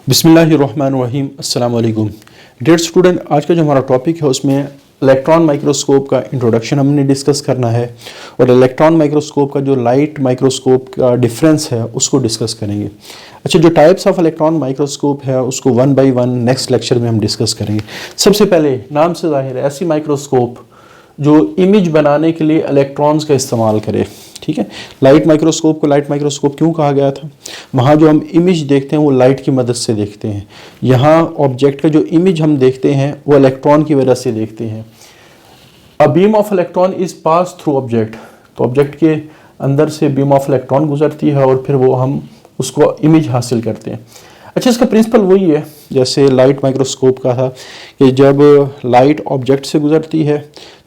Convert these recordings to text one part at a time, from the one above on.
बिस्मिल्लाहिर्रहमानिर्रहीम अस्सलाम वालेकुम डियर स्टूडेंट। आज का जो हमारा टॉपिक है उसमें इलेक्ट्रॉन माइक्रोस्कोप का इंट्रोडक्शन हमने डिस्कस करना है और इलेक्ट्रॉन माइक्रोस्कोप का जो लाइट माइक्रोस्कोप का डिफरेंस है उसको डिस्कस करेंगे। अच्छा, जो टाइप्स ऑफ इलेक्ट्रॉन माइक्रोस्कोप है उसको one by one next lecture में हम डिस्कस करेंगे। सबसे पहले नाम से जाहिर है ऐसी माइक्रोस्कोप जो इमेज बनाने के लिए इलेक्ट्रॉन्स का इस्तेमाल करे। ठीक है, लाइट माइक्रोस्कोप को लाइट माइक्रोस्कोप क्यों कहा गया था? वहाँ जो हम इमेज देखते हैं वो लाइट की मदद से देखते हैं। यहाँ ऑब्जेक्ट का जो इमेज हम देखते हैं वो इलेक्ट्रॉन की वजह से देखते हैं। A beam of electron is pass through object, तो ऑब्जेक्ट के अंदर से बीम ऑफ इलेक्ट्रॉन गुजरती है और फिर वो हम उसको इमेज हासिल करते हैं। अच्छा, इसका प्रिंसिपल वही है जैसे लाइट माइक्रोस्कोप का था कि जब लाइट ऑब्जेक्ट से गुजरती है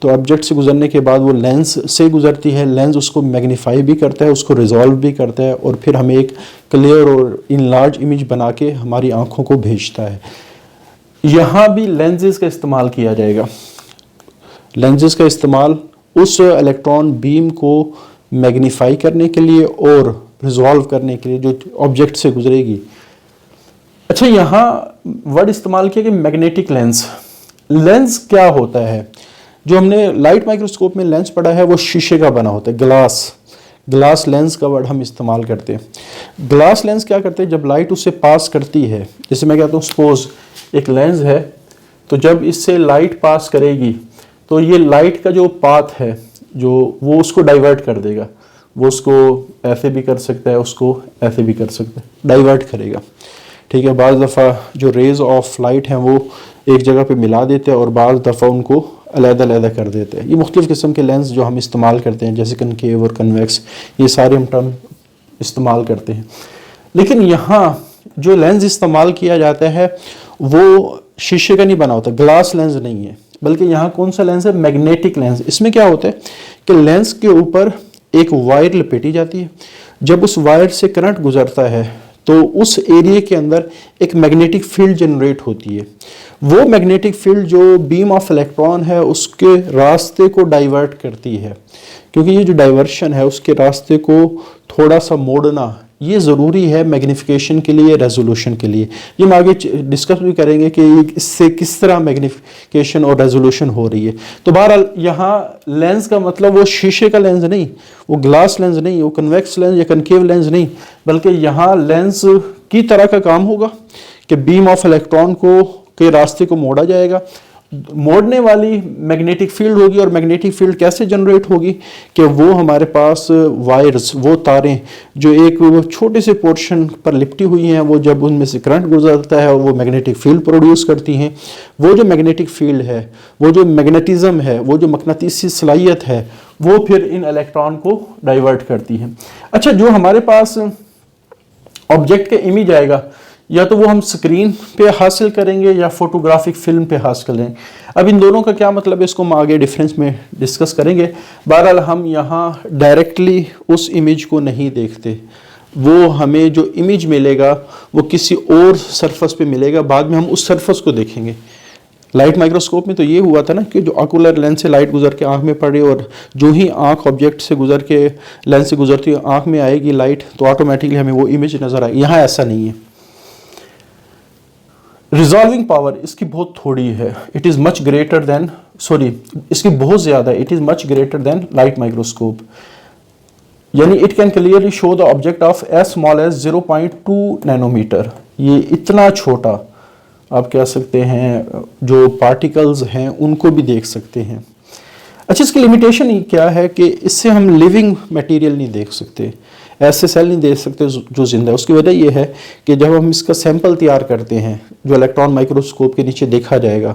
तो ऑब्जेक्ट से गुजरने के बाद वो लेंस से गुजरती है, लेंस उसको मैग्नीफाई भी करता है, उसको रिजॉल्व भी करता है और फिर हमें एक क्लियर और इनलार्ज इमेज बना के हमारी आंखों को भेजता है। यहाँ भी लेंसेज का इस्तेमाल किया जाएगा। लेंसेज का इस्तेमाल उस इलेक्ट्रॉन बीम को मैग्नीफाई करने के लिए और रिजॉल्व करने के लिए जो ऑब्जेक्ट से गुजरेगी। अच्छा, यहाँ वर्ड इस्तेमाल किया कि मैग्नेटिक लेंस। लेंस क्या होता है? जो हमने लाइट माइक्रोस्कोप में लेंस पढ़ा है वो शीशे का बना होता है, ग्लास लेंस का वर्ड हम इस्तेमाल करते हैं। ग्लास लेंस क्या करते हैं? जब लाइट उससे पास करती है, जैसे मैं कहता हूँ सपोज एक लेंस है, तो जब इससे लाइट पास करेगी तो ये लाइट का जो पाथ है जो वो उसको डाइवर्ट कर देगा। वो उसको ऐसे भी कर सकता है, उसको ऐसे भी कर सकता है, डाइवर्ट करेगा। ठीक है, बाज़ दफ़ा जो रेज़ ऑफ लाइट हैं वो एक जगह पे मिला देते हैं और बाज़ दफ़ा उनको अलग-अलग कर देते हैं। ये मुख्तलिफ़ किस्म के लेंस जो हम इस्तेमाल करते हैं जैसे कनकेव और कन्वेक्स, ये सारे हम टर्म इस्तेमाल करते हैं। लेकिन यहाँ जो लेंस इस्तेमाल किया जाता है वो शीशे का नहीं बना होता, ग्लास लेंस नहीं है, बल्कि यहाँ कौन सा लेंस है? Magnetic lens. इसमें क्या होता है कि लेंस के ऊपर एक वायर लपेटी जाती है। जब उस वायर से करंट गुजरता है तो उस एरिया के अंदर एक मैग्नेटिक फील्ड जनरेट होती है। वो मैग्नेटिक फील्ड जो बीम ऑफ इलेक्ट्रॉन है उसके रास्ते को डाइवर्ट करती है, क्योंकि ये जो डाइवर्शन है उसके रास्ते को थोड़ा सा मोड़ना ये ज़रूरी है मैग्निफिकेशन के लिए, रेजोल्यूशन के लिए। ये हम आगे डिस्कस भी करेंगे कि इससे किस तरह मैग्निफिकेशन और रेजोल्यूशन हो रही है। तो बहरहाल यहाँ लेंस का मतलब वो शीशे का लेंस नहीं, वो ग्लास लेंस नहीं, वो कन्वेक्स लेंस या कनकेव लेंस नहीं, बल्कि यहाँ लेंस की तरह का काम होगा कि बीम ऑफ इलेक्ट्रॉन को के रास्ते को मोड़ा जाएगा। मोड़ने वाली मैग्नेटिक फील्ड होगी और मैग्नेटिक फील्ड कैसे जनरेट होगी कि वो हमारे पास वायर्स, वो तारें जो एक छोटे से पोर्शन पर लिपटी हुई हैं, वो जब उनमें से करंट गुजरता है वो मैग्नेटिक फील्ड प्रोड्यूस करती हैं। वो जो मैग्नेटिक फील्ड है, वो जो मैग्नेटिज्म है, वो जो मकनातीसी सलाहियत है, वो फिर इन इलेक्ट्रॉन को डाइवर्ट करती है। अच्छा, जो हमारे पास ऑब्जेक्ट का इमेज आएगा या तो वो हम स्क्रीन पे हासिल करेंगे या फोटोग्राफिक फिल्म पे हासिल करेंगे। अब इन दोनों का क्या मतलब है इसको हम आगे डिफरेंस में डिस्कस करेंगे। बहरहाल हम यहाँ डायरेक्टली उस इमेज को नहीं देखते, वो हमें जो इमेज मिलेगा वो किसी और सरफेस पे मिलेगा, बाद में हम उस सरफेस को देखेंगे। लाइट माइक्रोस्कोप में तो ये हुआ था ना कि जो ऑकुलर लेंस से लाइट गुजर के आँख में पड़ी और जो ही आँख ऑब्जेक्ट से गुजर के लेंस से गुजरती है आँख में आएगी लाइट, तो ऑटोमेटिकली हमें वो इमेज नज़र आएगी। यहाँ ऐसा नहीं है। रिजॉल्विंग पावर इसकी बहुत थोड़ी है, it is much greater than, इसकी बहुत ज़्यादा, it is much greater than light microscope. यानी it can clearly show the object of as small as 0.2 nanometre. ये इतना छोटा आप कह सकते हैं जो पार्टिकल्स हैं उनको भी देख सकते हैं। अच्छा, इसकी लिमिटेशन क्या है कि इससे हम लिविंग मटेरियल नहीं देख सकते, ऐसे सेल नहीं देख सकते जो जिंदा है। उसकी वजह यह है कि जब हम इसका सैंपल तैयार करते हैं जो इलेक्ट्रॉन माइक्रोस्कोप के नीचे देखा जाएगा,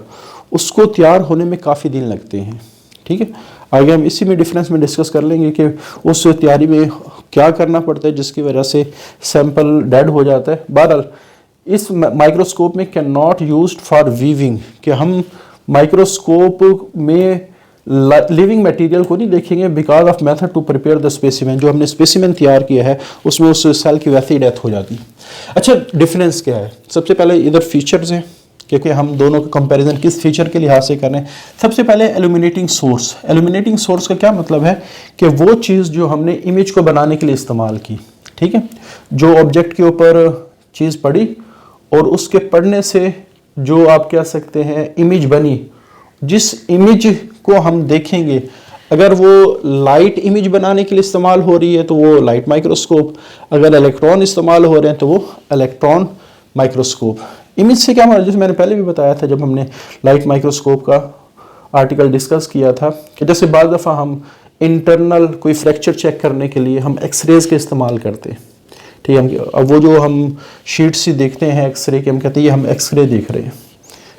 उसको तैयार होने में काफ़ी दिन लगते हैं। ठीक है, आगे हम इसी में डिफरेंस में डिस्कस कर लेंगे कि उस तैयारी में क्या करना पड़ता है जिसकी वजह से सैंपल डेड हो जाता है। बहरहाल इस माइक्रोस्कोप में can not used for weaving, कि हम माइक्रोस्कोप में लिविंग मटेरियल को नहीं देखेंगे because of method to prepare the specimen. जो हमने स्पेसिमेन तैयार किया है उसमें उस सेल की वैसे ही डेथ हो जाती है। अच्छा, डिफरेंस क्या है? सबसे पहले इधर फीचर्स हैं, क्योंकि हम दोनों का कंपैरिजन किस फीचर के लिहाज से कर रहे हैं। सबसे पहले एल्यूमिनेटिंग सोर्स। एल्यूमिनेटिंग सोर्स का क्या मतलब है कि वो चीज़ जो हमने इमेज को बनाने के लिए इस्तेमाल की, ठीक है, जो ऑब्जेक्ट के ऊपर चीज़ पड़ी और उसके पढ़ने से जो आप कह सकते हैं इमेज बनी, जिस इमेज को हम देखेंगे, अगर वो लाइट इमेज बनाने के लिए इस्तेमाल हो रही है तो वो लाइट माइक्रोस्कोप, अगर इलेक्ट्रॉन इस्तेमाल हो रहे हैं तो वो इलेक्ट्रॉन माइक्रोस्कोप। इमेज से क्या मतलब, जैसे मैंने पहले भी बताया था जब हमने लाइट माइक्रोस्कोप का आर्टिकल डिस्कस किया था कि जैसे बाज़ दफ़ा हम इंटरनल कोई फ्रैक्चर चेक करने के लिए हम एक्सरेज के इस्तेमाल करते हैं, ठीक है। अब वो जो हम शीट्स ही देखते हैं एक्सरे के, हम कहते हैं ये हम एक्सरे देख रहे हैं,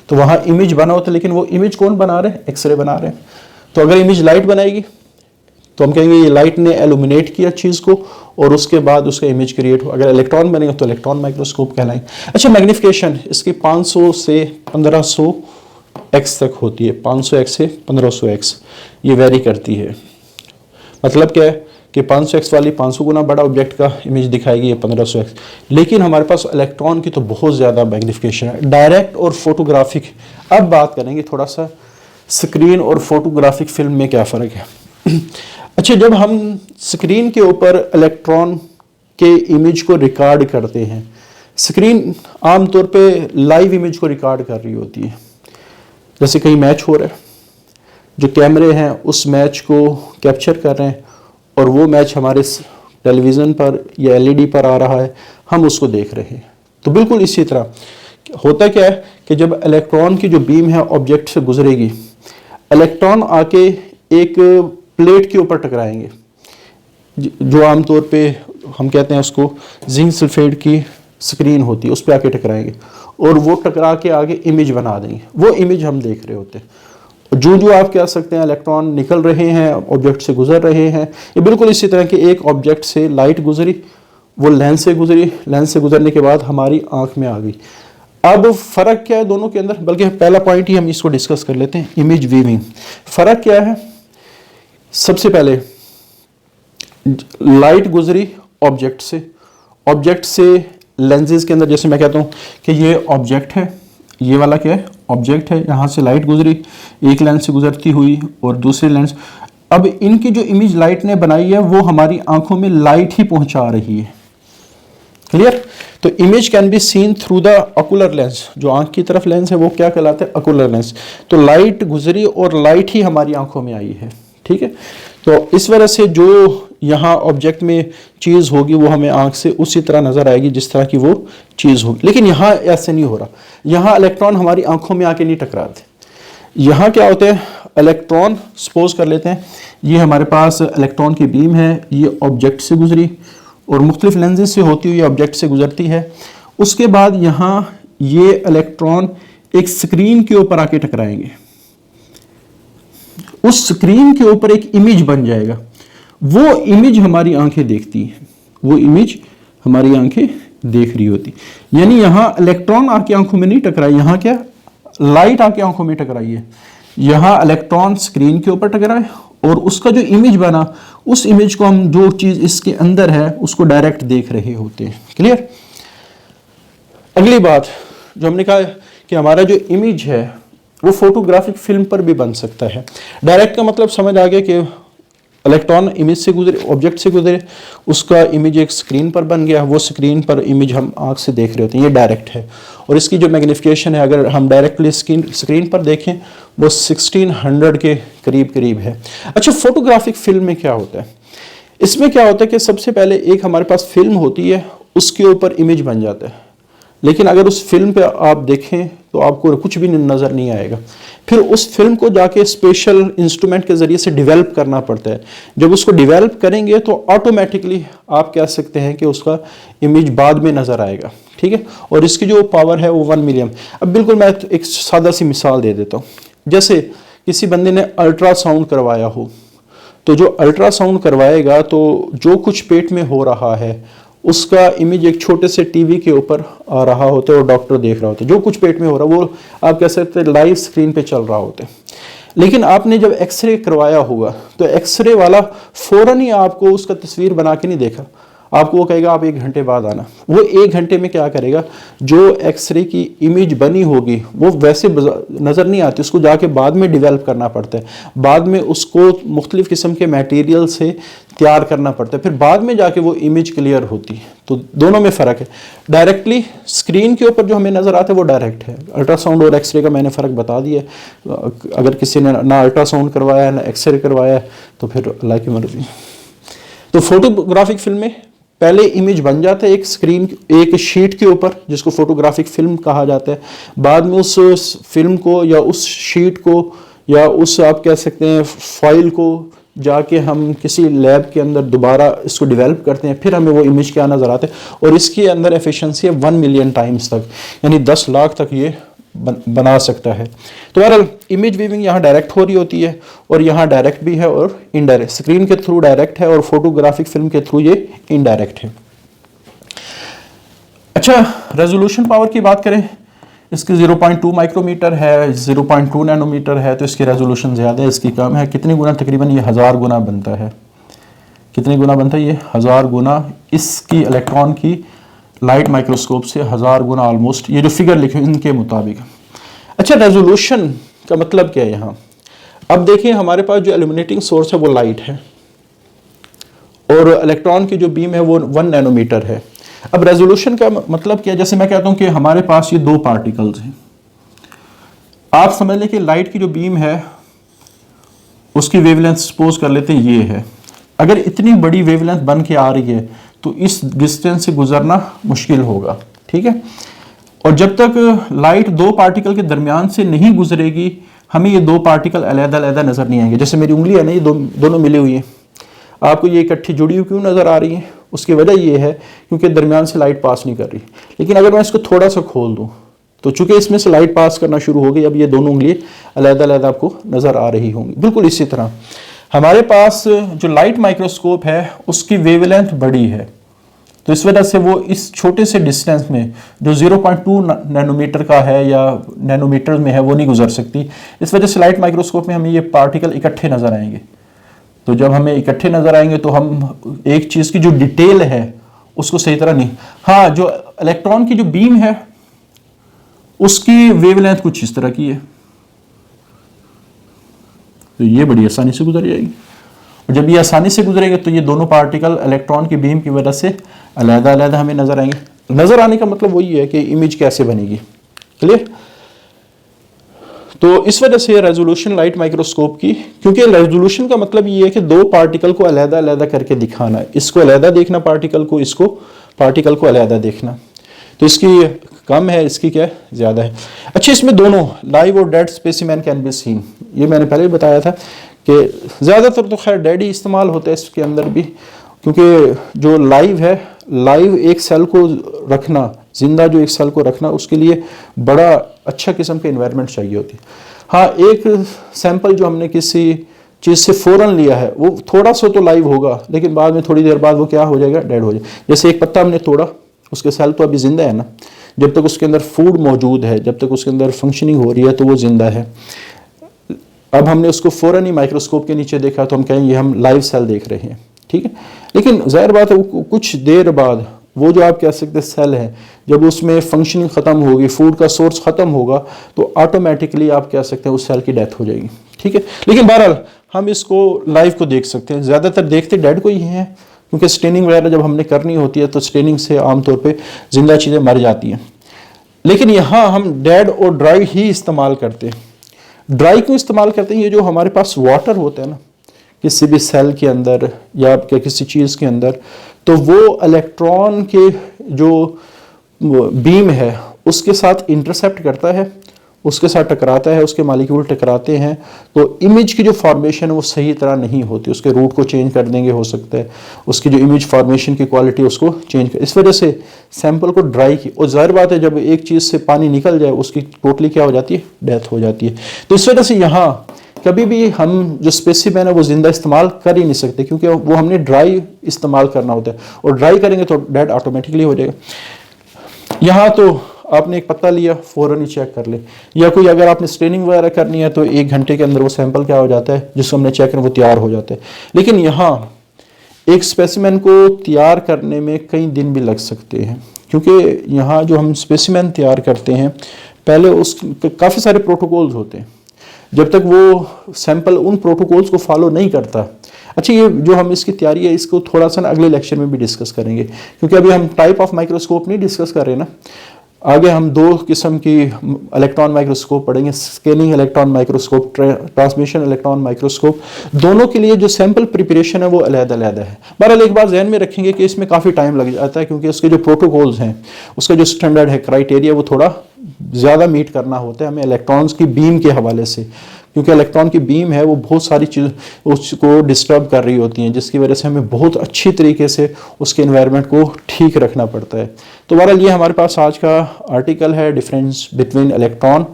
तो वहाँ इमेज बना होता है, लेकिन वो इमेज कौन बना रहे हैं, एक्सरे बना रहे हैं। तो अगर इमेज लाइट बनाएगी तो हम कहेंगे ये लाइट ने एलुमिनेट किया चीज़ को और उसके बाद उसका इमेज क्रिएट हो। अगर इलेक्ट्रॉन बनेगा तो इलेक्ट्रॉन माइक्रोस्कोप कहलाएंगे। अच्छा, मैग्निफिकेशन इसकी 500 से 1500 एक्स तक होती है, 500 एक्स से 1500 एक्स, ये वेरी करती है। मतलब क्या है कि 500 एक्स वाली 500 गुना बड़ा ऑब्जेक्ट का इमेज दिखाएगी, ये 1500 एक्स। लेकिन हमारे पास इलेक्ट्रॉन की तो बहुत ज़्यादा मैग्निफिकेशन है। डायरेक्ट और फोटोग्राफिक, अब बात करेंगे थोड़ा सा स्क्रीन और फोटोग्राफिक फिल्म में क्या फ़र्क है। अच्छा, जब हम स्क्रीन के ऊपर इलेक्ट्रॉन के इमेज को रिकॉर्ड करते हैं, स्क्रीन आमतौर पे लाइव इमेज को रिकॉर्ड कर रही होती है। जैसे कहीं मैच हो रहा है, जो कैमरे हैं उस मैच को कैप्चर कर रहे हैं और वो मैच हमारे टेलीविज़न पर या एलईडी पर आ रहा है, हम उसको देख रहे हैं। तो बिल्कुल इसी तरह होता क्या है कि जब इलेक्ट्रॉन की जो बीम है ऑब्जेक्ट से गुजरेगी, इलेक्ट्रॉन आके एक प्लेट के ऊपर टकराएंगे, जो आमतौर पे हम कहते हैं उसको जिंक सल्फेट की स्क्रीन होती है, उस पर आके टकराएंगे और वो टकरा के आगे इमेज बना देंगे। वो इमेज हम देख रहे होते हैं। जो आप कह सकते हैं इलेक्ट्रॉन निकल रहे हैं, ऑब्जेक्ट से गुजर रहे हैं, ये बिल्कुल इसी तरह कि एक ऑब्जेक्ट से लाइट गुजरी, वो लेंस से गुजरी, लेंस से गुजरने के बाद हमारी आंख में आ गई। अब फ़र्क क्या है दोनों के अंदर, बल्कि पहला पॉइंट ही हम इसको डिस्कस कर लेते हैं, इमेज वीविंग। फ़र्क क्या है, सबसे पहले लाइट गुजरी ऑब्जेक्ट से लेंसेज के अंदर, जैसे मैं कहता हूँ कि ये ऑब्जेक्ट है, ये वाला क्या है, ऑब्जेक्ट है, यहाँ से लाइट गुजरी एक लेंस से गुजरती हुई और दूसरे लेंस, अब इनकी जो इमेज लाइट ने बनाई है वो हमारी आंखों में लाइट ही पहुंचा रही है। क्लियर? तो image can be seen through the ocular lens, जो आंख की तरफ लेंस है वो क्या कहलाता है, ऑकुलर लेंस। तो लाइट गुजरी और लाइट ही हमारी आंखों में आई है, ठीक है। तो इस वजह से जो यहाँ ऑब्जेक्ट में चीज़ होगी वो हमें आंख से उसी तरह नजर आएगी जिस तरह की वो चीज़ होगी। लेकिन यहाँ ऐसे नहीं हो रहा, यहाँ इलेक्ट्रॉन हमारी आंखों में आके नहीं टकराते। यहाँ क्या होते हैं, इलेक्ट्रॉन सपोज कर लेते हैं ये हमारे पास इलेक्ट्रॉन की बीम है, ये ऑब्जेक्ट से गुजरी और मुख्तलिफ लेंसेज से होती हुई ऑब्जेक्ट से गुजरती है। उसके बाद यहाँ ये इलेक्ट्रॉन एक स्क्रीन के ऊपर आके टकराएंगे, उस स्क्रीन के ऊपर एक इमेज बन जाएगा, वो इमेज हमारी आंखें देखती हैं, वो इमेज हमारी आंखें देख रही होती। यानी यहाँ इलेक्ट्रॉन आके आंखों में नहीं टकराई, यहाँ क्या लाइट आके आंखों में टकराई है। यहाँ इलेक्ट्रॉन स्क्रीन के ऊपर टकराए और उसका जो इमेज बना, उस इमेज को हम जो चीज इसके अंदर है उसको डायरेक्ट देख रहे होते हैं। क्लियर? अगली बात जो हमने कहा कि हमारा जो इमेज है वो फोटोग्राफिक फिल्म पर भी बन सकता है। डायरेक्ट का मतलब समझ आ गया कि इलेक्ट्रॉन इमेज से गुजरे, ऑब्जेक्ट से गुजरे, उसका इमेज एक स्क्रीन पर बन गया, वो स्क्रीन पर इमेज हम आंख से देख रहे होते हैं, ये डायरेक्ट है। और इसकी जो मैग्निफिकेशन है अगर हम डायरेक्टली स्क्रीन पर देखें वो 1600 के करीब करीब है। अच्छा, फोटोग्राफिक फिल्म में क्या होता है, इसमें क्या होता है कि सबसे पहले एक हमारे पास फिल्म होती है, उसके ऊपर इमेज बन जाता है, लेकिन अगर उस फिल्म पे आप देखें तो आपको कुछ भी नज़र नहीं आएगा। फिर उस फिल्म को जाके स्पेशल इंस्ट्रूमेंट के ज़रिए से डेवलप करना पड़ता है। जब उसको डेवलप करेंगे तो ऑटोमेटिकली आप कह सकते हैं कि उसका इमेज बाद में नज़र आएगा, ठीक है। और इसकी जो पावर है वो 1 मिलियन। अब बिल्कुल मैं एक सादा सी मिसाल दे देता हूँ। जैसे किसी बंदे ने अल्ट्रासाउंड करवाया हो, तो जो अल्ट्रासाउंड करवाएगा तो जो कुछ पेट में हो रहा है उसका इमेज एक छोटे से टीवी के ऊपर आ रहा होता है और डॉक्टर देख रहा होता है। जो कुछ पेट में हो रहा है वो आप कह सकते हैं लाइव स्क्रीन पे चल रहा होता है। लेकिन आपने जब एक्सरे करवाया होगा तो एक्सरे वाला फौरन ही आपको उसका तस्वीर बना के नहीं देखा, आपको वो कहेगा आप 1 घंटे बाद आना। वो 1 घंटे में क्या करेगा, जो एक्सरे की इमेज बनी होगी वो वैसे नज़र नहीं आती, उसको जाके बाद में डेवलप करना पड़ता है, बाद में उसको मुख्तलिफ किस्म के मटेरियल से तैयार करना पड़ता है, फिर बाद में जाके वो इमेज क्लियर होती है। तो दोनों में फ़र्क है। डायरेक्टली स्क्रीन के ऊपर जो हमें नज़र आता है वो डायरेक्ट है। अल्ट्रासाउंड और एक्सरे का मैंने फ़र्क बता दिया। अगर किसी ने ना अल्ट्रासाउंड करवाया है ना एक्सरे करवाया है तो फिर अल्लाह की मर्ज़ी। तो फोटोग्राफिक फिल्म में पहले इमेज बन जाता है एक स्क्रीन, एक शीट के ऊपर, जिसको फोटोग्राफिक फिल्म कहा जाता है। बाद में उस फिल्म को या उस शीट को या उस आप कह सकते हैं फाइल को जाके हम किसी लैब के अंदर दोबारा इसको डेवलप करते हैं, फिर हमें वो इमेज क्या नज़र आते हैं। और इसके अंदर एफिशिएंसी है 1 मिलियन टाइम्स तक, यानी 10 लाख तक ये बना सकता है। तो बहरहाल इमेज वीविंग यहाँ डायरेक्ट हो रही होती है और यहाँ डायरेक्ट भी है और इनडायरेक्ट। स्क्रीन के थ्रू डायरेक्ट है और फोटोग्राफिक फिल्म के थ्रू ये इनडायरेक्ट है। अच्छा, रेजोल्यूशन पावर की बात करें, इसकी 0.2 माइक्रोमीटर है, 0.2 नैनोमीटर है, तो इसकी रेजोल्यूशन ज़्यादा है, इसकी कम है। कितने गुना? तकरीबन ये 1000 गुना बनता है। कितने गुना बनता है ये? 1000 गुना इसकी इलेक्ट्रॉन की लाइट माइक्रोस्कोप से 1000 गुना ऑलमोस्ट, ये जो फिगर लिखे इनके मुताबिक। अच्छा, रेजोल्यूशन का मतलब क्या है यहाँ? अब देखिए हमारे पास जो इल्यूमिनेटिंग सोर्स है वो लाइट है और इलेक्ट्रॉन की जो बीम है वो 1 नैनोमीटर है। अब रेजोल्यूशन का मतलब क्या है? जैसे मैं कहता हूं कि हमारे पास ये 2 पार्टिकल्स हैं, आप समझ लें कि लाइट की जो बीम है उसकी वेवलेंथ सपोज कर लेते हैं ये है। अगर इतनी बड़ी वेवलेंथ बन के आ रही है तो इस डिस्टेंस से गुजरना मुश्किल होगा, ठीक है। और जब तक लाइट 2 पार्टिकल के दरमियान से नहीं गुजरेगी हमें ये 2 पार्टिकल अलग-अलग नजर नहीं आएंगे। जैसे मेरी उंगली है ना, ये दोनों मिली हुई है, आपको ये इकट्ठी जुड़ी हुई क्यों नजर आ रही है? उसकी वजह ये है क्योंकि दरमियान से लाइट पास नहीं कर रही। लेकिन अगर मैं इसको थोड़ा सा खोल दूं तो चूंकि इसमें से लाइट पास करना शुरू हो गई, अब ये दोनों उंगली अलग-अलग आपको नजर आ रही होंगी। बिल्कुल इसी तरह हमारे पास जो लाइट माइक्रोस्कोप है उसकी वेवलेंथ बड़ी है, तो इस वजह से वो इस छोटे से डिस्टेंस में जो 0.2 नैनोमीटर का है या नैनोमीटर में है वो नहीं गुजर सकती। इस वजह से लाइट माइक्रोस्कोप में हमें ये पार्टिकल इकट्ठे नजर आएंगे। तो जब हमें इकट्ठे नजर आएंगे तो हम एक चीज की जो डिटेल है उसको सही तरह नहीं, हाँ जो इलेक्ट्रॉन की जो बीम है उसकी वेवलेंथ कुछ इस तरह की है, तो ये बड़ी आसानी से गुजर जाएगी। और जब ये आसानी से गुजरेंगे तो ये दोनों पार्टिकल इलेक्ट्रॉन की बीम की वजह से अलग-अलग हमें नजर आएंगे। नजर आने का मतलब वही है कि इमेज कैसे बनेगी, क्लियर। तो इस वजह से रेजोल्यूशन लाइट माइक्रोस्कोप की, क्योंकि रेजोल्यूशन का मतलब ये है कि 2 पार्टिकल को अलग-अलग करके दिखाना है, इसको अलग देखना पार्टिकल को, इसको पार्टिकल को अलग देखना। तो इसकी कम है, इसकी क्या ज्यादा है। अच्छा, इसमें दोनों लाइव और dead specimen can be seen, ये मैंने पहले बताया था कि ज़्यादातर तो खैर डेड ही इस्तेमाल होता है इसके अंदर भी, क्योंकि जो लाइव है, लाइव एक सेल को रखना, जिंदा जो एक सेल को रखना, उसके लिए बड़ा अच्छा किस्म का इन्वायरमेंट चाहिए होती है। हाँ, एक सैंपल जो हमने किसी चीज़ से फ़ौरन लिया है वो थोड़ा सा तो लाइव होगा, लेकिन बाद में थोड़ी देर बाद वो क्या हो जाएगा, डेड हो जाएगा। जैसे एक पत्ता हमने तोड़ा, उसके सेल तो अभी जिंदा है ना, जब तक उसके अंदर फूड मौजूद है, जब तक उसके अंदर फंक्शनिंग हो रही है तो वो जिंदा है। अब हमने उसको फ़ौरन ही माइक्रोस्कोप के नीचे देखा तो हम कहेंगे हम लाइव सेल देख रहे हैं, ठीक है। लेकिन जाहिर बात है कुछ देर बाद वो जो आप कह सकते सेल है, जब उसमें फंक्शनिंग ख़त्म होगी, फूड का सोर्स ख़त्म होगा, तो ऑटोमेटिकली आप कह सकते हैं उस सेल की डेथ हो जाएगी, ठीक है। लेकिन बहरहाल हम इसको लाइव को देख सकते हैं, ज़्यादातर देखते डेड को ही हैं, क्योंकि स्टेनिंग वगैरह जब हमने करनी होती है तो स्टेनिंग से आमतौर पर जिंदा चीज़ें मर जाती हैं। लेकिन यहाँ हम डेड और ड्राई ही इस्तेमाल करते हैं। ड्राई क्यों इस्तेमाल करते हैं? ये जो हमारे पास वाटर होता है ना किसी भी सेल के अंदर या किसी चीज़ के अंदर, तो वो इलेक्ट्रॉन के जो बीम है उसके साथ इंटरसेप्ट करता है, उसके साथ टकराता है, उसके मॉलिक्यूल टकराते हैं, तो इमेज की जो फॉर्मेशन है वो सही तरह नहीं होती, उसके रूट को चेंज कर देंगे, हो सकता है उसकी जो इमेज फॉर्मेशन की क्वालिटी उसको चेंज कर, इस वजह से सैंपल को ड्राई की। और जाहिर बात है जब एक चीज़ से पानी निकल जाए उसकी टोटली क्या हो जाती है, डेथ हो जाती है। तो इस वजह से यहाँ कभी भी हम जो स्पेसिमेन है वो जिंदा इस्तेमाल कर ही नहीं सकते, क्योंकि वो हमने ड्राई इस्तेमाल करना होता है, और ड्राई करेंगे तो डेड ऑटोमेटिकली हो जाएगा। यहाँ तो आपने एक पत्ता लिया, फ़ौरन ही चेक कर ले, या कोई अगर आपने स्टेनिंग वगैरह करनी है तो 1 घंटे के अंदर वो सैंपल क्या हो जाता है जिसको हमने चेक करना वो तैयार हो जाता है। लेकिन यहाँ एक स्पेसिमेन को तैयार करने में कई दिन भी लग सकते हैं, क्योंकि यहाँ जो हम स्पेसिमेन तैयार करते हैं पहले उस काफ़ी सारे प्रोटोकॉल्स होते हैं। जब तक वो सैंपल उन प्रोटोकॉल्स को फॉलो नहीं करता, अच्छा ये जो हम इसकी तैयारी है इसको थोड़ा सा ना अगले लेक्चर में भी डिस्कस करेंगे, क्योंकि अभी हम टाइप ऑफ माइक्रोस्कोप नहीं डिस्कस कर रहे ना। आगे हम दो किस्म की इलेक्ट्रॉन माइक्रोस्कोप पढ़ेंगे, scanning electron microscope, transmission electron microscope. दोनों के लिए जो सैंपल प्रिपरेशन है वो अलग-अलग है। बहरहाल एक बात ध्यान में रखेंगे कि इसमें काफ़ी टाइम लग जाता है, क्योंकि उसके जो प्रोटोकॉल्स हैं, उसका जो स्टैंडर्ड है, क्राइटेरिया, वो थोड़ा ज़्यादा मीट करना होता है हमें इलेक्ट्रॉन्स की बीम के हवाले से, क्योंकि इलेक्ट्रॉन की बीम है वो बहुत सारी चीज़ उसको डिस्टर्ब कर रही होती हैं, जिसकी वजह से हमें बहुत अच्छी तरीके से उसके एनवायरनमेंट को ठीक रखना पड़ता है। तो बहरहाल ये हमारे पास आज का आर्टिकल है, डिफरेंस बिटवीन इलेक्ट्रॉन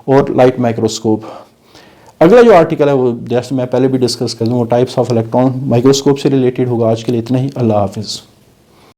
और लाइट माइक्रोस्कोप। अगला जो आर्टिकल है वो जैसे मैं पहले भी डिस्कस कर दूँ, वो टाइप्स ऑफ इलेक्ट्रॉन माइक्रोस्कोप से रिलेटेड होगा। आज के लिए इतना ही। अल्लाह हाफिज़।